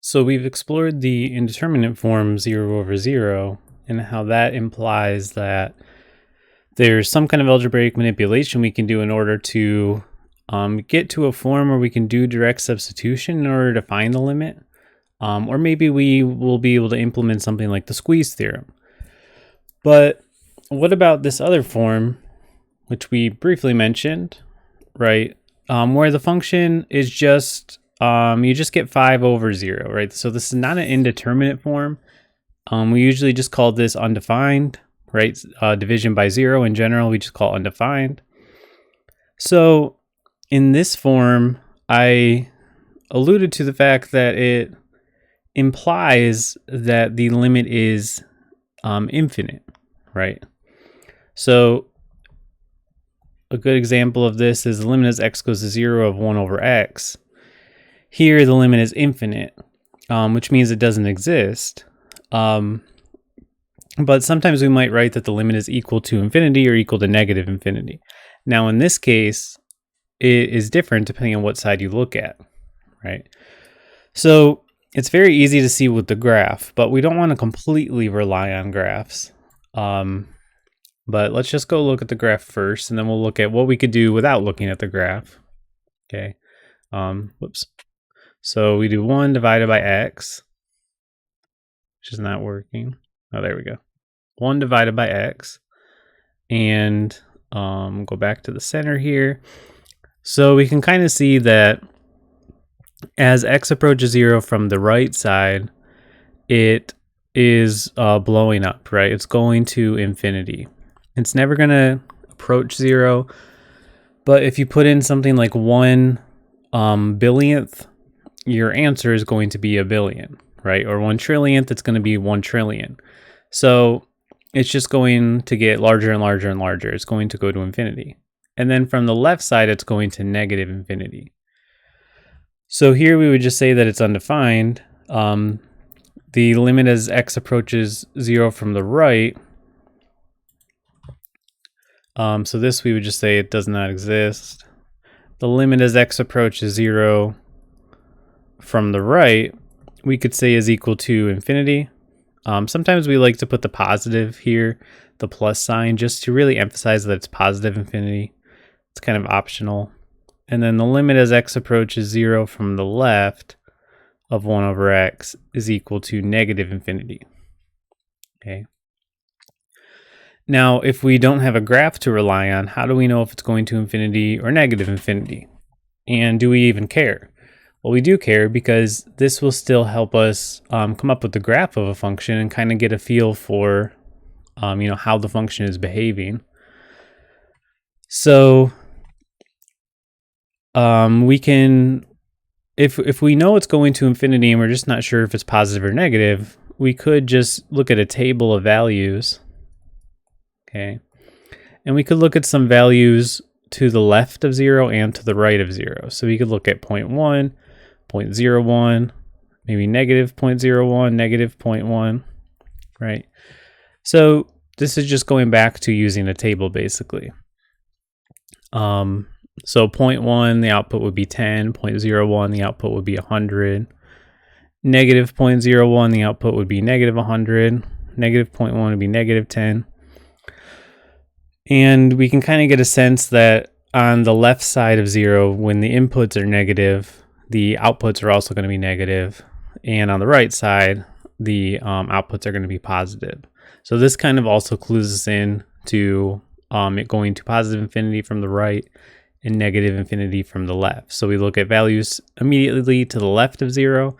So we've explored the indeterminate form 0 over 0 and how that implies that there's some kind of algebraic manipulation we can do in order to get to a form where we can do direct substitution in order to find the limit. Or maybe we will be able to implement something like the squeeze theorem. But what about this other form, which we briefly mentioned, right? Where the function is just you just get 5 over 0, right? So this is not an indeterminate form. We usually just call this undefined, right? Division by 0 in general, we just call undefined. So in this form, I alluded to the fact that it implies that the limit is infinite, right? So a good example of this is the limit as x goes to 0 of 1 over x. Here, the limit is infinite, which means it doesn't exist. But sometimes we might write that the limit is equal to infinity or equal to negative infinity. Now, in this case, it is different depending on what side you look at, right? So it's very easy to see with the graph, but we don't want to completely rely on graphs. But let's just go look at the graph first, and then we'll look at what we could do without looking at the graph. Okay. Whoops. So we do 1 divided by x, which is not working. Oh, there we go. 1 divided by x. And go back to the center here. So we can kind of see that as x approaches 0 from the right side, it is blowing up, right? It's going to infinity. It's never going to approach 0. But if you put in something like 1 billionth, your answer is going to be a billion, right? Or 1 trillionth, it's going to be 1 trillion. So it's just going to get larger and larger and larger. It's going to go to infinity. And then from the left side, it's going to negative infinity. So here we would just say that it's undefined. The limit as x approaches 0 from the right. So this we would just say it does not exist. The limit as x approaches 0 from the right, we could say is equal to infinity. Sometimes we like to put the positive here, the plus sign, just to really emphasize that it's positive infinity. It's kind of optional. And then the limit as x approaches 0 from the left of 1 over x is equal to negative infinity. Okay. Now, if we don't have a graph to rely on, how do we know if it's going to infinity or negative infinity? And do we even care? Well, we do care because this will still help us come up with the graph of a function and kind of get a feel for, how the function is behaving. So we can, if we know it's going to infinity and we're just not sure if it's positive or negative, we could just look at a table of values. Okay. And we could look at some values to the left of 0 and to the right of 0. So we could look at 0.1, 0.01, maybe negative 0.01, negative 0.1, right? So this is just going back to using a table basically. So 0.1, the output would be 10, 0.01, the output would be 100, negative 0.01, the output would be negative 100, negative 0.1 would be negative 10. And we can kind of get a sense that on the left side of 0, when the inputs are negative, the outputs are also going to be negative. And on the right side, the outputs are going to be positive. So this kind of also clues us in to it going to positive infinity from the right and negative infinity from the left. So we look at values immediately to the left of 0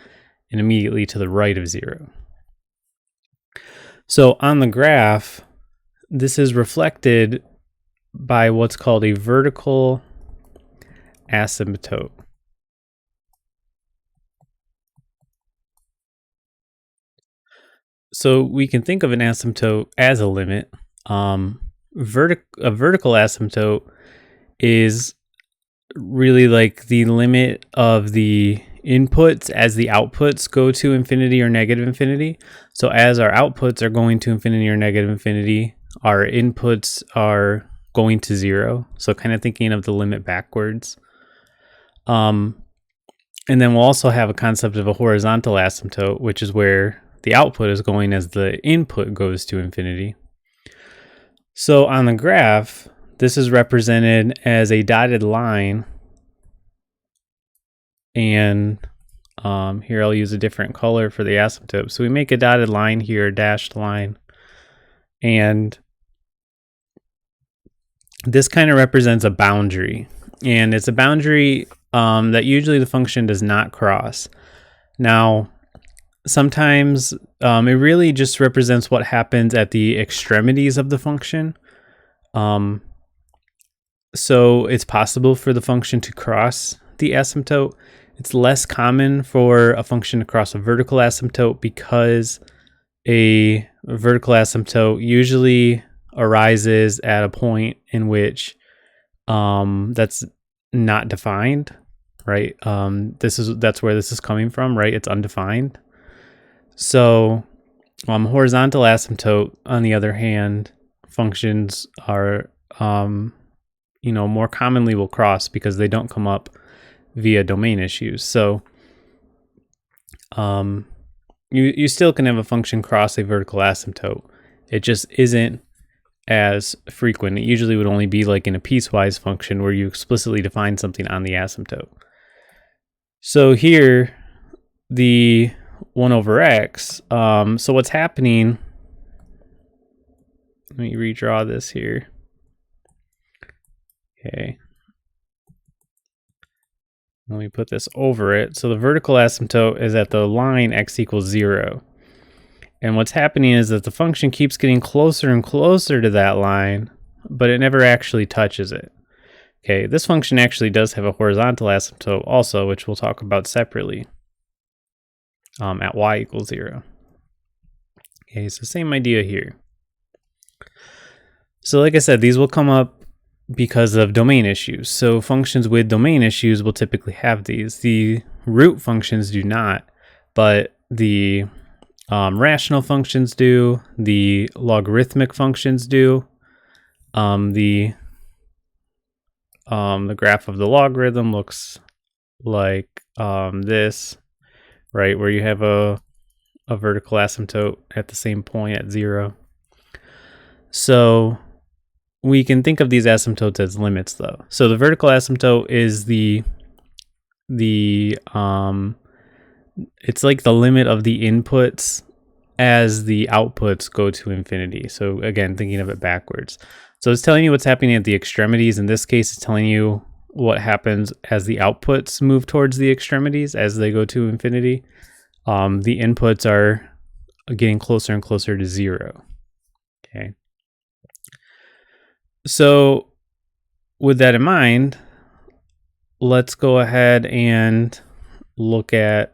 and immediately to the right of 0. So on the graph, this is reflected by what's called a vertical asymptote. So we can think of an asymptote as a limit. A vertical asymptote is really like the limit of the inputs as the outputs go to infinity or negative infinity. So as our outputs are going to infinity or negative infinity, our inputs are going to 0. So kind of thinking of the limit backwards. And then we'll also have a concept of a horizontal asymptote, which is where the output is going as the input goes to infinity. So on the graph, this is represented as a dotted line. And here I'll use a different color for the asymptote. So we make a dotted line here, a dashed line. And this kind of represents a boundary. And it's a boundary that usually the function does not cross. Now, sometimes it really just represents what happens at the extremities of the function. So it's possible for the function to cross the asymptote. It's less common for a function to cross a vertical asymptote because a vertical asymptote usually arises at a point in which that's not defined, right? That's where this is coming from, right? It's undefined. So horizontal asymptote, on the other hand, functions are more commonly will cross because they don't come up via domain issues. So you still can have a function cross a vertical asymptote. It just isn't as frequent. It usually would only be like in a piecewise function where you explicitly define something on the asymptote. So here, the 1 over x, so what's happening, let me redraw this here. Okay. Let me put this over it. So the vertical asymptote is at the line x equals 0. And what's happening is that the function keeps getting closer and closer to that line, but it never actually touches it. Okay, this function actually does have a horizontal asymptote also, which we'll talk about separately at y equals 0. Okay, so same idea here. So like I said, these will come up because of domain issues. So functions with domain issues will typically have these. The root functions do not, but the rational functions do, the logarithmic functions do. The graph of the logarithm looks like this, right, where you have a vertical asymptote at the same point at 0. So we can think of these asymptotes as limits, though. So the vertical asymptote is it's like the limit of the inputs as the outputs go to infinity. So again, thinking of it backwards. So it's telling you what's happening at the extremities. In this case, it's telling you what happens as the outputs move towards the extremities as they go to infinity. The inputs are getting closer and closer to 0. Okay. So with that in mind, let's go ahead and look at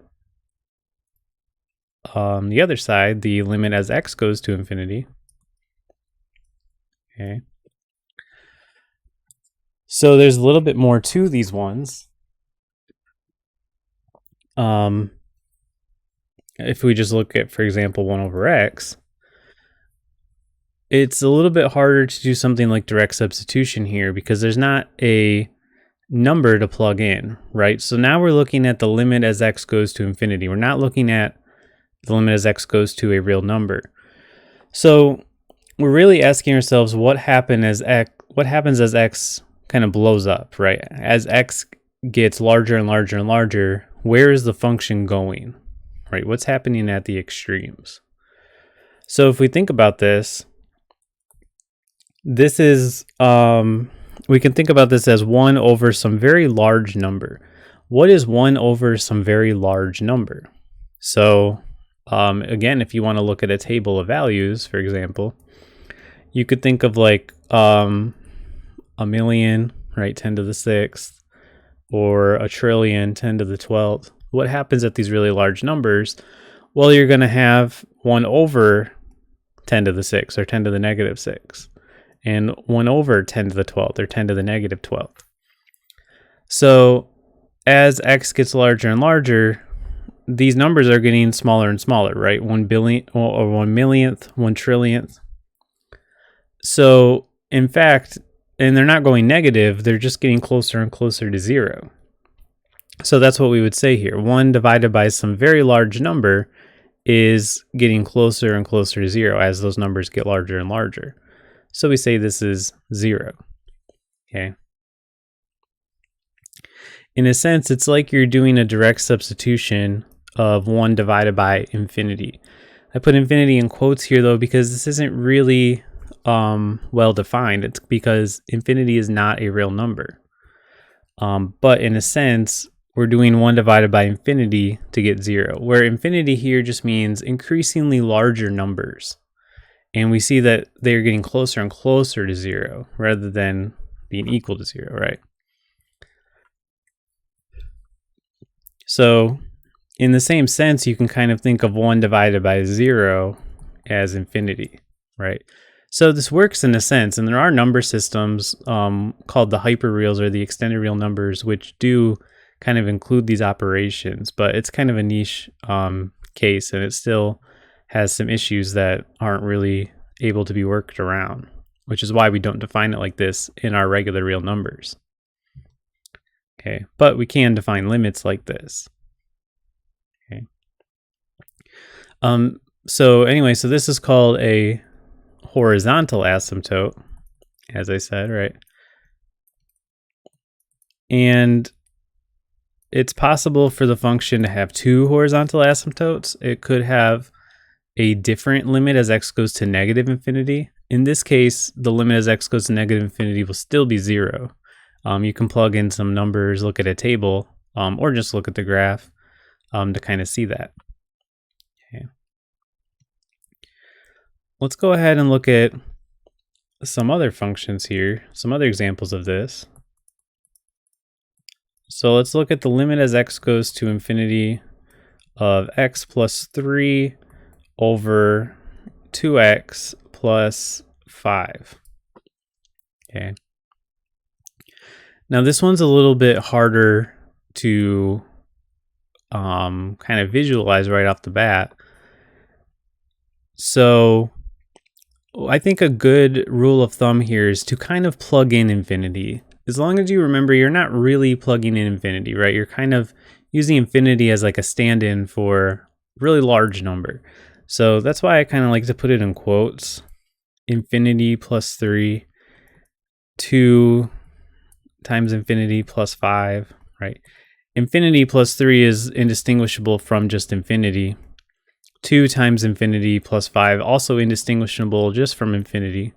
the other side, the limit as x goes to infinity. Okay. So there's a little bit more to these ones. If we just look at, for example, 1 over x, it's a little bit harder to do something like direct substitution here because there's not a number to plug in, right? So now we're looking at the limit as x goes to infinity. We're not looking at the limit as x goes to a real number. So we're really asking ourselves what happens as x kind of blows up, right? As x gets larger and larger and larger, where is the function going, right? What's happening at the extremes? So if we think about this, this is, we can think about this as 1 over some very large number. What is 1 over some very large number? So again, if you want to look at a table of values, for example, you could think of like a million, right, 10 to the 6th, or a trillion, 10 to the 12th. What happens at these really large numbers? Well, you're going to have 1 over 10 to the 6th, or 10 to the negative 6th, and 1 over 10 to the 12th, or 10 to the negative 12th. So as x gets larger and larger, these numbers are getting smaller and smaller, right? 1 billion, or 1 millionth, 1 trillionth. So in fact, and they're not going negative, they're just getting closer and closer to 0. So that's what we would say here. 1 divided by some very large number is getting closer and closer to 0 as those numbers get larger and larger. So we say this is 0. Okay. In a sense, it's like you're doing a direct substitution of 1 divided by infinity. I put infinity in quotes here though because this isn't really well defined. It's because infinity is not a real number. But in a sense, we're doing 1 divided by infinity to get 0, where infinity here just means increasingly larger numbers. And we see that they're getting closer and closer to 0 rather than being equal to 0, right? So in the same sense, you can kind of think of 1 divided by 0 as infinity, right? So this works in a sense, and there are number systems called the hyperreals or the extended real numbers, which do kind of include these operations, but it's kind of a niche case, and it still has some issues that aren't really able to be worked around, which is why we don't define it like this in our regular real numbers. Okay, but we can define limits like this. Okay. So anyway, so this is called a horizontal asymptote, as I said, right? And it's possible for the function to have 2 horizontal asymptotes. It could have a different limit as x goes to negative infinity. In this case, the limit as x goes to negative infinity will still be 0. You can plug in some numbers, look at a table, or just look at the graph to kind of see that. Okay. Let's go ahead and look at some other functions here, some other examples of this. So let's look at the limit as x goes to infinity of x plus 3 over 2x plus 5. Okay. Now this one's a little bit harder to kind of visualize right off the bat. So I think a good rule of thumb here is to kind of plug in infinity. As long as you remember, you're not really plugging in infinity, right? You're kind of using infinity as like a stand-in for a really large number. So that's why I kind of like to put it in quotes. Infinity plus 3, 2 times infinity plus 5, right? Infinity plus 3 is indistinguishable from just infinity. 2 times infinity plus 5, also indistinguishable just from infinity,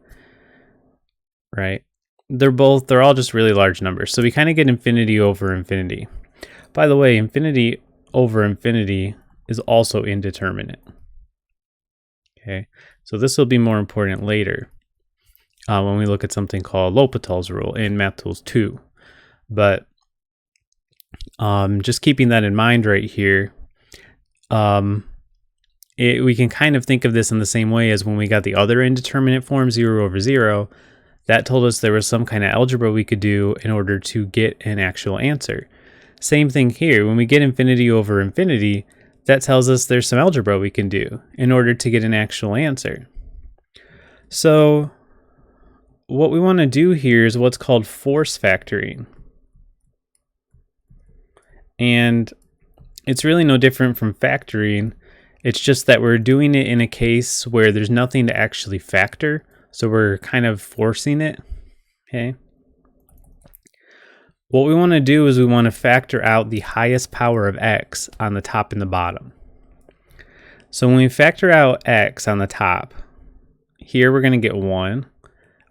right? They're all just really large numbers. So we kind of get infinity over infinity. By the way, infinity over infinity is also indeterminate. Okay, so this will be more important later when we look at something called L'Hopital's rule in Math Tools 2. But just keeping that in mind right here, we can kind of think of this in the same way as when we got the other indeterminate form, 0 over 0. That told us there was some kind of algebra we could do in order to get an actual answer. Same thing here. When we get infinity over infinity, that tells us there's some algebra we can do in order to get an actual answer. So what we want to do here is what's called force factoring. And it's really no different from factoring. It's just that we're doing it in a case where there's nothing to actually factor. So we're kind of forcing it, okay? What we want to do is we want to factor out the highest power of x on the top and the bottom. So when we factor out x on the top, here we're going to get 1.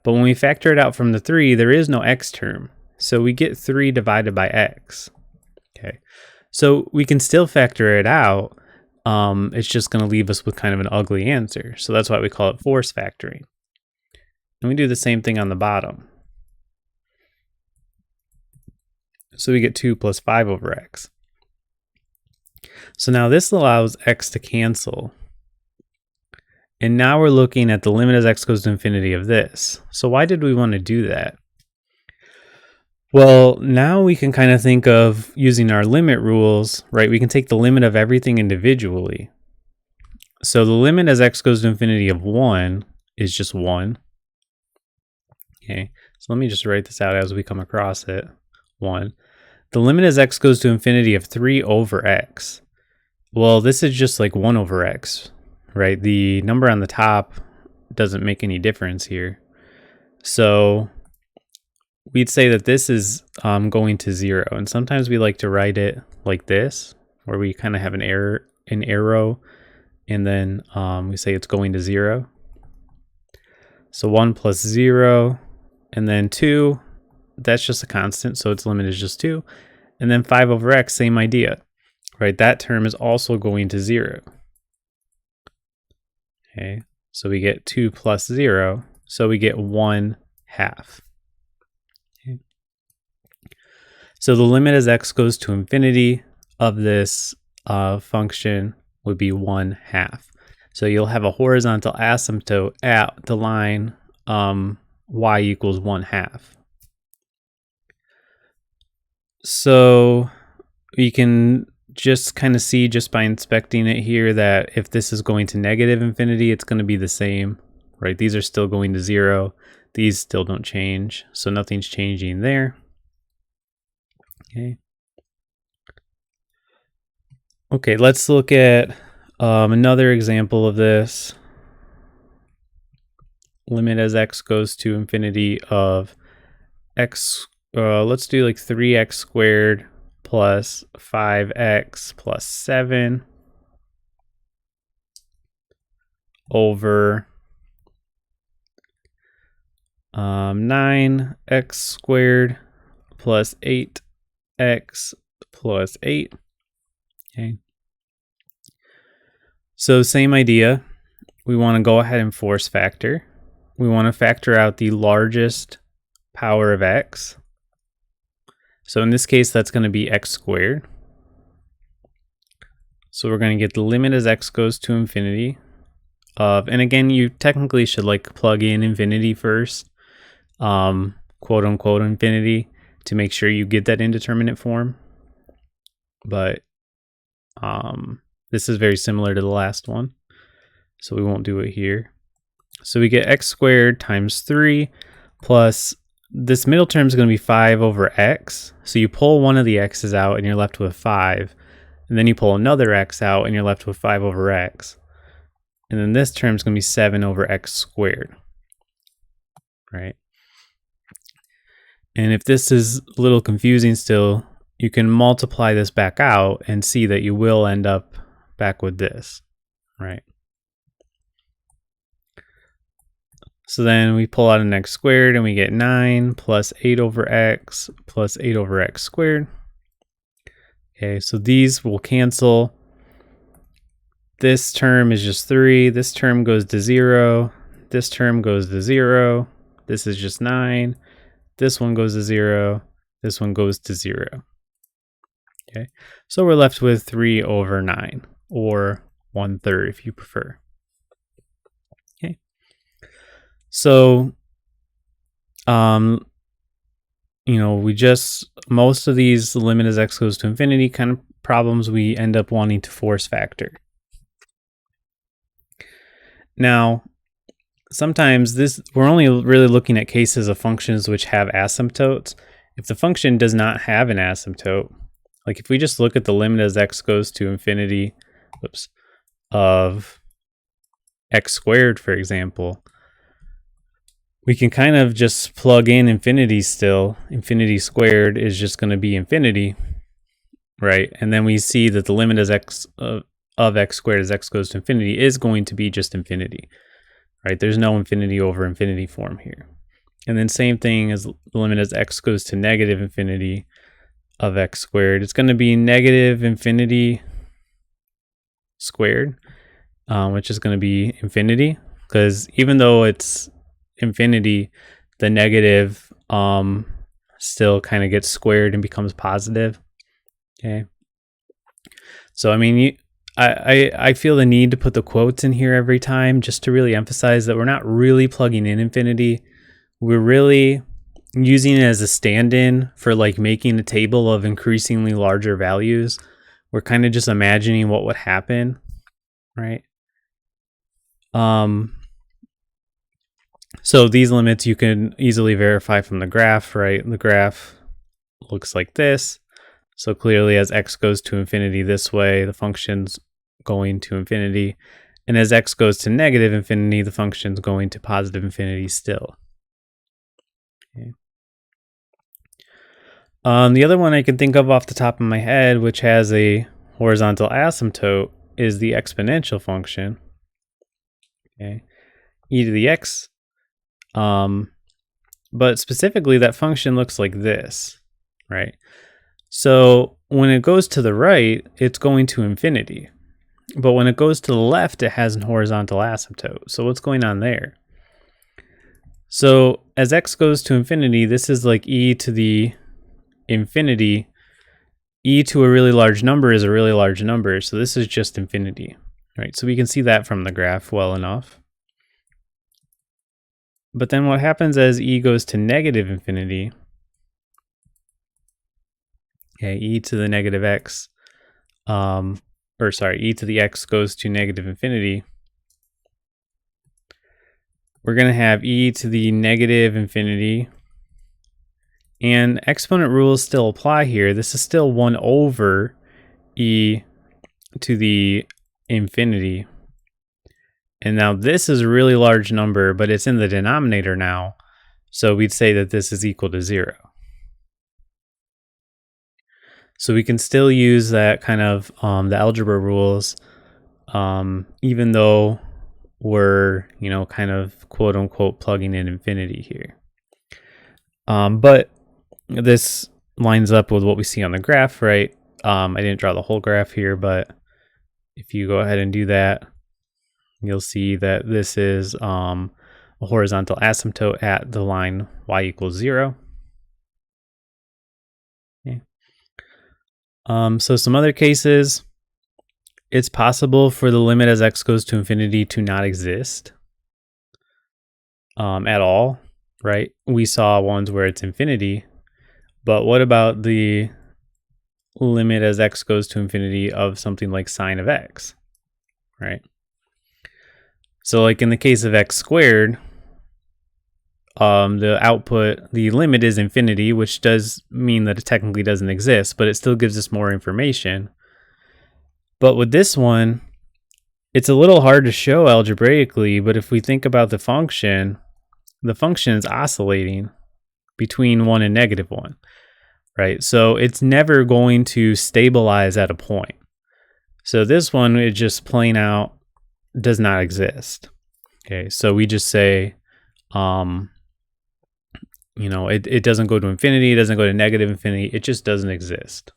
But when we factor it out from the 3, there is no x term. So we get 3 divided by x, okay? So we can still factor it out. It's just going to leave us with kind of an ugly answer. So that's why we call it force factoring. And we do the same thing on the bottom. So we get 2 plus 5 over x. So now this allows x to cancel. And now we're looking at the limit as x goes to infinity of this. So why did we want to do that? Well, now we can kind of think of using our limit rules, right? We can take the limit of everything individually. So the limit as x goes to infinity of 1 is just 1. Okay, so let me just write this out as we come across it. 1. the limit as x goes to infinity of 3 over x. Well, this is just like 1 over x, right? The number on the top doesn't make any difference here. So we'd say that this is going to 0. And sometimes we like to write it like this, where we kind of have an arrow, and then we say it's going to 0. So 1 plus 0, and then 2, that's just a constant, so its limit is just 2. And then 5 over x, same idea, right? That term is also going to 0. Okay, so we get 2 plus 0, so we get 1/2. Okay. So the limit as x goes to infinity of this function would be 1/2. So you'll have a horizontal asymptote at the line y equals 1/2. So you can just kind of see just by inspecting it here that if this is going to negative infinity, it's going to be the same, right? These are still going to 0. These still don't change, so nothing's changing there. Okay, let's look at another example of this. Limit as x goes to infinity of x, let's do like 3x squared plus 5x plus 7 over 9x squared plus 8x plus 8. Okay. So same idea. We want to go ahead and force factor. We want to factor out the largest power of x. So in this case, that's going to be x squared. So we're going to get the limit as x goes to infinity of, and again, you technically should like plug in infinity first, quote unquote infinity, to make sure you get that indeterminate form. But this is very similar to the last one, so we won't do it here. So we get x squared times 3 plus this middle term is going to be 5 over x. So you pull one of the x's out and you're left with 5. And then you pull another x out and you're left with 5 over x. And then this term is going to be 7 over x squared, right? And if this is a little confusing still, you can multiply this back out and see that you will end up back with this, right? So then we pull out an x squared and we get 9 plus 8 over x plus 8 over x squared. Okay, so these will cancel. This term is just 3. This term goes to 0. This term goes to 0. This is just 9. This one goes to 0. This one goes to 0. Okay, so we're left with 3 over 9, or 1/3 if you prefer. Okay, so you know, most of these limit as x goes to infinity kind of problems, we end up wanting to force factor. Now, sometimes we're only really looking at cases of functions which have asymptotes. If the function does not have an asymptote, like if we just look at the limit as x goes to infinity, of x squared, for example, we can kind of just plug in infinity still. Infinity squared is just going to be infinity, right? And then we see that the limit as x of x squared as x goes to infinity is going to be just infinity, right? There's no infinity over infinity form here. And then same thing as the limit as x goes to negative infinity of x squared. It's going to be negative infinity squared, which is going to be infinity, because even though it's infinity, the negative still kind of gets squared and becomes positive. Okay, so I mean, I feel the need to put the quotes in here every time just to really emphasize that we're not really plugging in infinity. We're really using it as a stand-in for like making a table of increasingly larger values. We're kind of just imagining what would happen, right? So these limits you can easily verify from the graph, right? The graph looks like this. So clearly as x goes to infinity this way, the function's going to infinity. And as x goes to negative infinity, the function's going to positive infinity still. Okay. The other one I can think of off the top of my head, which has a horizontal asymptote, is the exponential function. Okay, e to the x. But specifically, that function looks like this, right? So when it goes to the right, it's going to infinity. But when it goes to the left, it has a horizontal asymptote. So what's going on there? So as x goes to infinity, this is like e to the infinity. E to a really large number is a really large number. So this is just infinity, right? So we can see that from the graph well enough. But then what happens as e goes to negative infinity? Okay, e to the negative x, e to the x goes to negative infinity. We're going to have e to the negative infinity. And exponent rules still apply here. This is still 1 over e to the infinity. And now this is a really large number, but it's in the denominator now. So we'd say that this is equal to 0. So we can still use that kind of the algebra rules, even though we're, kind of quote unquote plugging in infinity here. But this lines up with what we see on the graph, right? I didn't draw the whole graph here, but if you go ahead and do that, you'll see that this is a horizontal asymptote at the line y equals 0. Okay. So some other cases, it's possible for the limit as x goes to infinity to not exist at all, right? We saw ones where it's infinity, but what about the limit as x goes to infinity of something like sine of x, right? So like in the case of x squared, the limit is infinity, which does mean that it technically doesn't exist, but it still gives us more information. But with this one, it's a little hard to show algebraically, but if we think about the function is oscillating between 1 and negative 1, right? So it's never going to stabilize at a point. So this one, it just plain out does not exist. Okay, so we just say, it doesn't go to infinity, it doesn't go to negative infinity, it just doesn't exist.